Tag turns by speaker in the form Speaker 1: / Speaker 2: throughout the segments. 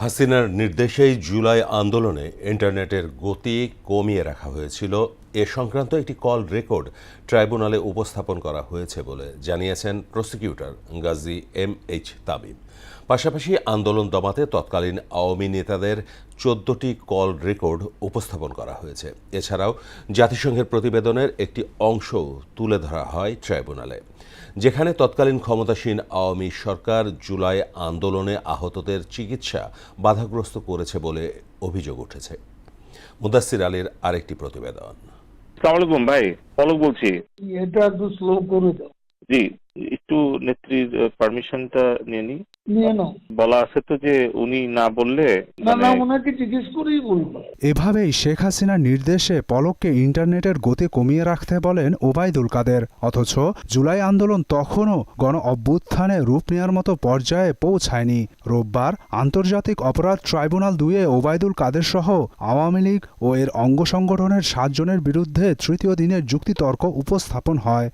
Speaker 1: হাসিনার নির্দেশেই জুলাই আন্দোলনে ইন্টারনেটের গতি কমিয়ে রাখা হয়েছিল এ সংক্রান্ত একটি কল রেকর্ড ট্রাইব্যুনালে উপস্থাপন করা হয়েছে বলে জানিয়েছেন প্রসিকিউটর গাজী এম.এইচ. তামিম। পাশাপাশি আন্দোলন দমাতে তৎকালীন আওয়ামী নেতাদের ১৪টি কল রেকর্ড উপস্থাপন করা হয়েছে। এছাড়াও জাতিসংঘের প্রতিবেদনের একটি অংশ তুলে ধরা হয় ট্রাইব্যুনালে, যেখানে তৎকালীন ক্ষমতাসীন আওয়ামী সরকার জুলাই আন্দোলনে আহতদের চিকিৎসা বাধাগ্রস্ত করেছে বলে অভিযোগ উঠেছে। মুদাসসির আলীর আরেকটি প্রতিবেদন।
Speaker 2: আসসালামু আলাইকুম ভাই, পলক বলছি।
Speaker 3: এটা একটু স্লো করে দাও।
Speaker 2: জি, একটু নেত্রীর পারমিশনটা নিয়ে নি।
Speaker 3: নিয়ে নাও।
Speaker 2: বলা আছে তো যে উনি না বললে
Speaker 3: না, ওনাকে জিজ্ঞেস করেই বলবো।
Speaker 4: এভাবেই শেখ হাসিনার নির্দেশে পলককে ইন্টারনেটের গতি কমিয়ে রাখতে বলেন ওবায়দুল কাদের। অথচ জুলাই আন্দোলন তখনও গণ অভ্যুত্থানে রূপ নেওয়ার মতো পর্যায়ে পৌঁছায়নি। রোববার আন্তর্জাতিক অপরাধ ট্রাইব্যুনাল ২-এ ওবায়দুল কাদের সহ আওয়ামী লীগ ও এর অঙ্গ সংগঠনের ৭ জনের বিরুদ্ধে তৃতীয় দিনের যুক্তিতর্ক উপস্থাপন হয়।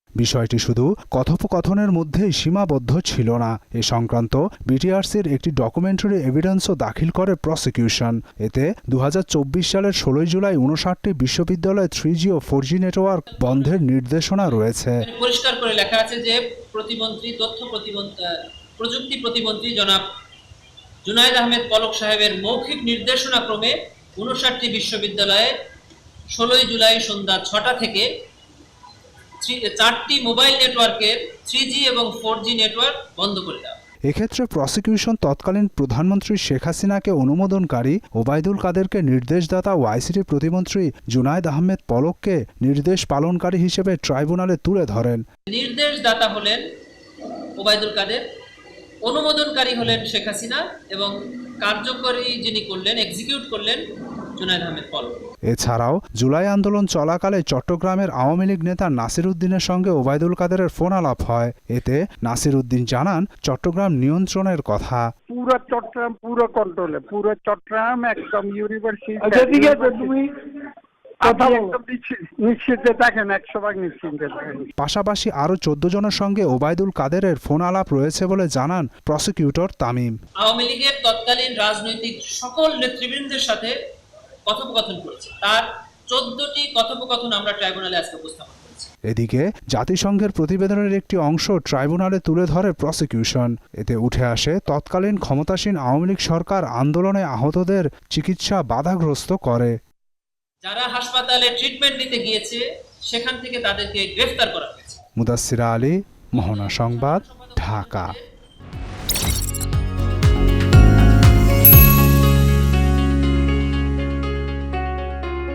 Speaker 4: বিষয়টি শুধু কথোপকথনের মধ্যেই সীমাবদ্ধ ছিল না। এ সংক্রান্ত বিটিআরসির একটি ডকুমেন্টারি এভিডেন্সও দাখিল করে প্রসিকিউশন। এতে ২০২৪ সালের ১৬ জুলাই ৫৯টি বিশ্ববিদ্যালয়ে 3G ও 4G নেটওয়ার্ক বন্ধের নির্দেশনা রয়েছে।
Speaker 5: পরিষ্কার করে লেখা আছে যে প্রযুক্তি প্রতিমন্ত্রী জনাব জুনায়েদ আহমেদ পলক সাহেবের মৌখিক নির্দেশনা ক্রমে ৫৯টি বিশ্ববিদ্যালয়ে ১৬ জুলাই সন্ধ্যা ৬টা থেকে 4টি মোবাইল নেটওয়ার্কের 3G এবং 4G নেটওয়ার্ক বন্ধ করে দেওয়া।
Speaker 4: এক্ষেত্রে প্রসিকিউশন তৎকালীন প্রধানমন্ত্রী শেখ হাসিনাকে অনুমোদনকারী ওবায়দুল কাদেরকে নির্দেশদাতা ও আইসিটি প্রতিমন্ত্রী জুনায়েদ আহমেদ পলককে নির্দেশ পালনকারী হিসেবে ট্রাইব্যুনালে তুলে ধরেন।
Speaker 5: নির্দেশদাতা হলেন ওবায়দুল কাদের, অনুমোদনকারী হলেন শেখ হাসিনা এবং কার্যকরী যিনি করলেন, এক্সিকিউট করলেন জুনায়েদ আহমেদ পলক।
Speaker 4: এছাড়াও জুলাই আন্দোলন চলাকালে চট্টগ্রামের আওয়ামী লীগ নেতা নাসির উদ্দিনের সঙ্গে ওবায়দুল কাদেরের ফোন আলাপ হয়। এতে নাসির উদ্দিন জানান চট্টগ্রাম নিয়ন্ত্রণের কথা।
Speaker 3: পুরো চট্টগ্রাম পুরো কন্ট্রোলে, পুরো চট্টগ্রাম একদম ইউনিভার্সিটি। ঠিক আছে, তুমি নিশ্চিন্তে থাকেন, ১০০% নিশ্চিন্তে থাকেন।
Speaker 4: পাশাপাশি আরও ১৪ জনের সঙ্গে ওবায়দুল কাদেরের ফোন আলাপ রয়েছে বলে জানান প্রসিকিউটর তামিম।
Speaker 5: আওয়ামী লীগের তৎকালীন রাজনৈতিক সকল নেতৃবৃন্দের সাথে কথোপকথন করেছে। তার 14টি কথোপকথন আমরা ট্রাইব্যুনালে আজকে উপস্থাপন করেছি।
Speaker 4: এদিকে জাতিসংঘের প্রতিবেদনের একটি অংশ ট্রাইব্যুনালে তুলে ধরে প্রসিকিউশন। এতে উঠে আসে তৎকালীন ক্ষমতাসীন আওয়ামী লীগ সরকার আন্দোলনে আহতদের চিকিৎসা বাধাগ্রস্ত করে।
Speaker 5: যারা হাসপাতালে ট্রিটমেন্ট নিতে গিয়েছে সেখান থেকে তাদেরকে গ্রেফতার করা হয়েছে।
Speaker 4: মুদাসসির আলী, মোহনা সংবাদ, ঢাকা।